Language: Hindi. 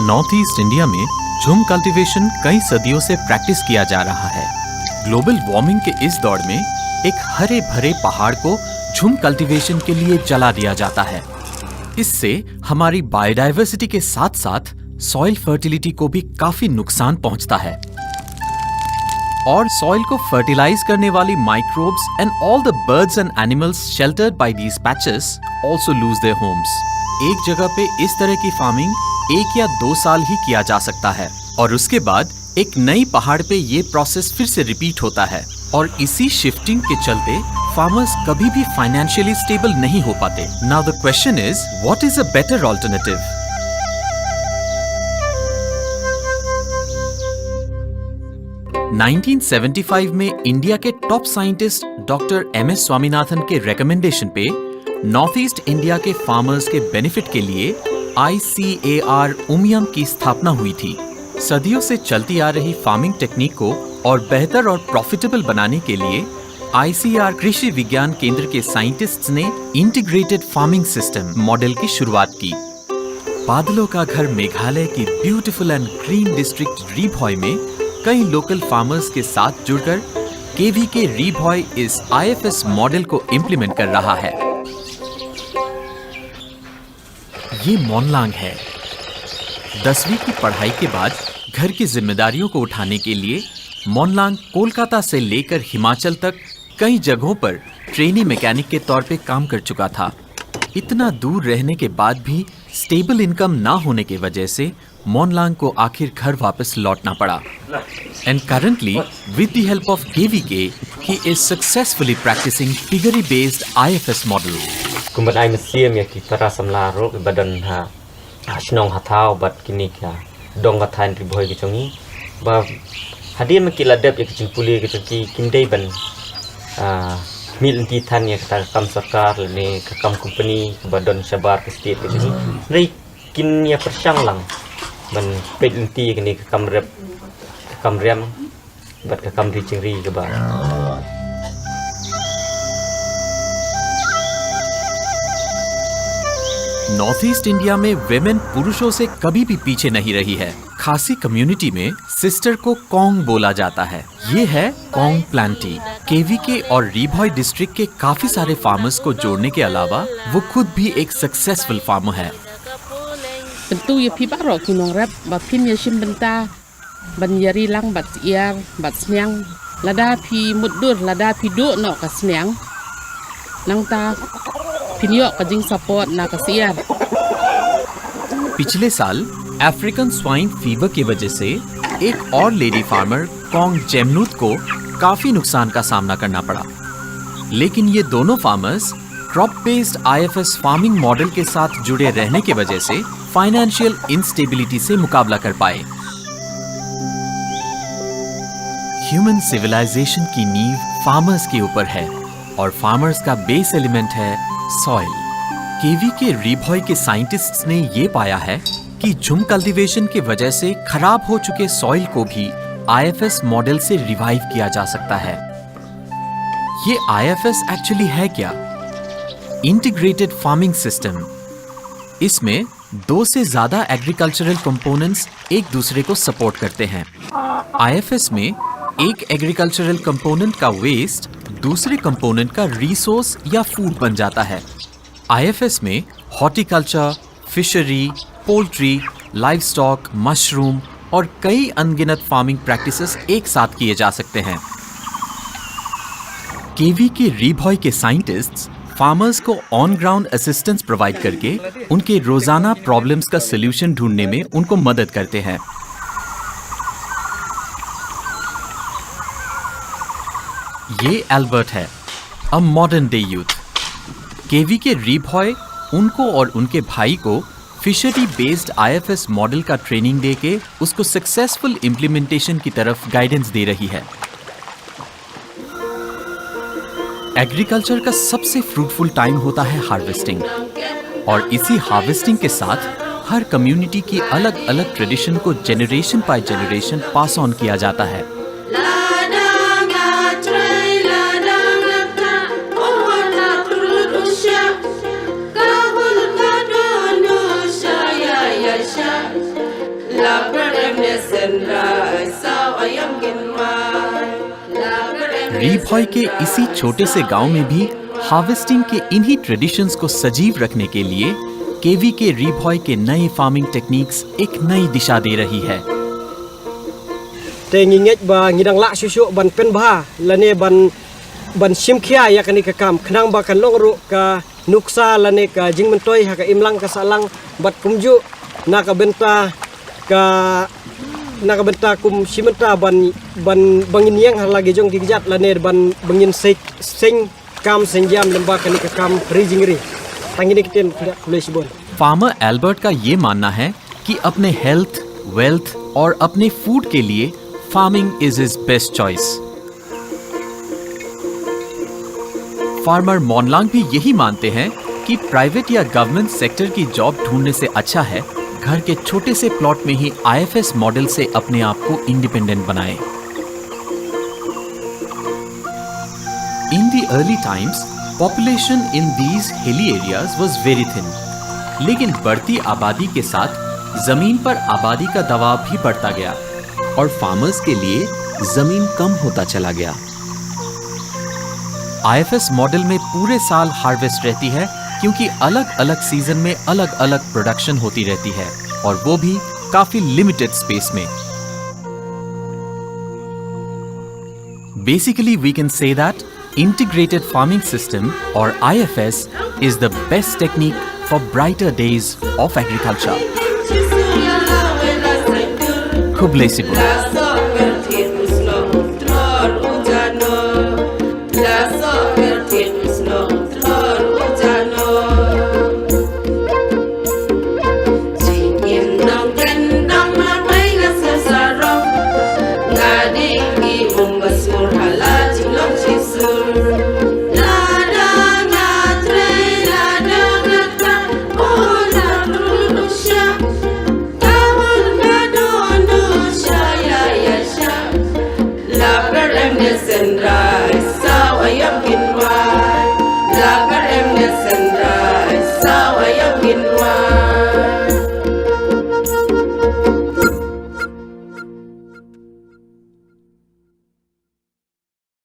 नॉर्थ ईस्ट इंडिया में झुम कल्टीवेशन कई सदियों से प्रैक्टिस किया जा रहा है। ग्लोबल वार्मिंग के इस दौर में एक हरे भरे पहाड़ को झुम कल्टीवेशन के लिए जला दिया जाता है। इससे हमारी बायोडायवर्सिटी के साथ साथ सॉइल फर्टिलिटी को भी काफी नुकसान पहुंचता है और सॉइल को फर्टिलाइज करने वाली microbes and all the birds and animals sheltered by these patches also lose their homes. एक जगह पे इस तरह की फार्मिंग 1 या 2 साल ही किया जा सकता है और उसके बाद एक नई पहाड़ पे ये प्रोसेस फिर से रिपीट होता है और इसी शिफ्टिंग के चलते फार्मर्स कभी भी फाइनेंशियली स्टेबल नहीं हो पाते। Now the question is, what is a better alternative? Nineteen 1975 में इंडिया के top scientist doctor MS Swaminathan के रिकमेंडेशन पे नॉर्थ ईस्ट इंडिया के फार्मर्स के बेनिफिट के लिए ICAR उमियम की स्थापना हुई थी। सदियों से चलती आ रही फार्मिंग टेक्निक को और बेहतर और प्रॉफिटेबल बनाने के लिए ICAR कृषि विज्ञान केंद्र के साइंटिस्ट्स ने इंटीग्रेटेड फार्मिंग सिस्टम मॉडल की शुरुआत की। बादलों का घर मेघालय की ब्यूटीफुल एंड ग्रीन डिस्ट्रिक्ट रीभॉय में कई लोकल फार्मर्स के साथ जुड़कर KVK रीभॉय इस IFS मॉडल को इम्प्लीमेंट कर रहा है। ये मोनलांग है। 10वीं की पढ़ाई के बाद घर की जिम्मेदारियों को उठाने के लिए मोनलांग कोलकाता से लेकर हिमाचल तक कई जगहों पर ट्रेनी मैकेनिक के तौर पे काम कर चुका था। इतना दूर रहने के बाद भी स्टेबल इनकम ना होने की वजह से मोनलांग को आखिर घर वापस लौटना पड़ा। And currently with the help of KVK he is successfully practicing piggery based IFS model. Kumbat ay masiyam ya ki para samlaro badan ha asnong hatao bat kini kya dong kathan riboy ki chongi ba hadir ma kiladap ya ki puli ki ki kindai ban mil ti than ya ka kam sarkar le ka kam company badan sabar ke state ki ni nei kin ya persang lang ban pet ti ki ni ka kam rem bat ka kam ri chingri ka ba। North east India में वेमेन पुरुषों से कभी भी पीछे नहीं रही है। खासी कम्युनिटी में सिस्टर को कोंग बोला जाता है। ये है कोंग प्लांटी। KVK और रीभॉय डिस्ट्रिक्ट के काफी सारे फार्मर्स को जोड़ने के अलावा वो खुद भी एक सक्सेसफुल फार्मर है। Bentu ya pi baro ki nong rap bat pin ya shim benta ban yari lang bat iar bat snyang lada pi mudur lada pi do no ka snyang nang ta pinyo ka jing support na ka siar। पिछले साल अफ्रीकन स्वाइन फीवर की वजह से एक और लेडी फार्मर कोंग जेमनूत को काफी नुकसान का सामना करना पड़ा, लेकिन ये दोनों farmers crop based IFS farming model के साथ जुड़े रहने की वजह से फाइनेंशियल इंस्टेबिलिटी से मुकाबला कर पाए। ह्यूमन सिविलाइजेशन की नींव फार्मर्स के ऊपर है और फार्मर्स का बेस एलिमेंट है सॉइल। KVK रीभॉय के साइंटिस्ट्स ने ये पाया है कि झुम कल्टीवेशन की वजह से खराब हो चुके सॉइल को भी IFS मॉडल से रिवाइव किया जा सकता है। ये IFS एक्चुअली है क्या? Integrated farming system. इसमें 2 से ज्यादा एग्रीकल्चरल कंपोनेंट्स एक दूसरे को सपोर्ट करते हैं। IFS में एक एग्रीकल्चरल कंपोनेंट का वेस्ट दूसरे कंपोनेंट का रिसोर्स या फूड बन जाता है। IFS में horticulture, fishery, poultry, livestock, mushroom और कई अनगिनत फार्मिंग प्रैक्टिसेस एक साथ किए जा सकते हैं। KVK रीभॉय के साइंटिस्ट्स फार्मर्स को ऑन ग्राउंड असिस्टेंस प्रोवाइड करके उनके रोजाना प्रॉब्लम्स का सलूशन ढूंढने में उनको मदद करते हैं। ये एल्बर्ट है, a modern day youth. KVK रीभॉय उनको और उनके भाई को फिशरी बेस्ड IFS मॉडल का ट्रेनिंग देके उसको सक्सेसफुल इम्प्लीमेंटेशन की तरफ गाइडेंस दे रही है। एग्रीकल्चर का सबसे फ्रूटफुल टाइम होता है हार्वेस्टिंग और इसी हार्वेस्टिंग के साथ हर कम्युनिटी की अलग अलग ट्रेडिशन को generation by generation pass on किया जाता है। रीभॉय के इसी छोटे से गांव में भी हार्वेस्टिंग के इन्हीं ट्रेडिशंस को सजीव रखने के लिए केवी के रीभॉय के नए फार्मिंग टेक्निक्स एक नई दिशा दे रही है। te ngingej ba ngidang la susu ban pen ba lane ban simkhia ya kani ka kam khnang ba kan longru ka nuksa lane ka jingmentoi ha ka imlang ka salang bat kumju na ka benta kum simenta ban bangin yang lagi jong digjat lane ban bangin sing kam senjam lamba kani ka kam rijingri tangini kiten kulai sibon। Farmer Albert का ये मानना है कि अपने हेल्थ, वेल्थ और अपने फूड के लिए farming is his best choice. Farmer Monlang भी यही मानते हैं कि प्राइवेट या गवर्नमेंट सेक्टर की जॉब ढूंढने से अच्छा है घर के छोटे से प्लॉट में ही आईएफएस मॉडल से अपने आप को इंडिपेंडेंट बनाएं। In the early times population in these hilly areas was very thin, लेकिन बढ़ती आबादी के साथ जमीन पर आबादी का दबाव भी बढ़ता गया और फार्मर्स के लिए जमीन कम होता चला गया। आईएफएस मॉडल में पूरे साल हार्वेस्ट रहती है क्योंकि अलग अलग सीजन में अलग अलग प्रोडक्शन होती रहती है और वो भी काफी लिमिटेड स्पेस में। Basically we can say that integrated farming system or IFS is the best technique for brighter days of agriculture. Kublai Sibul.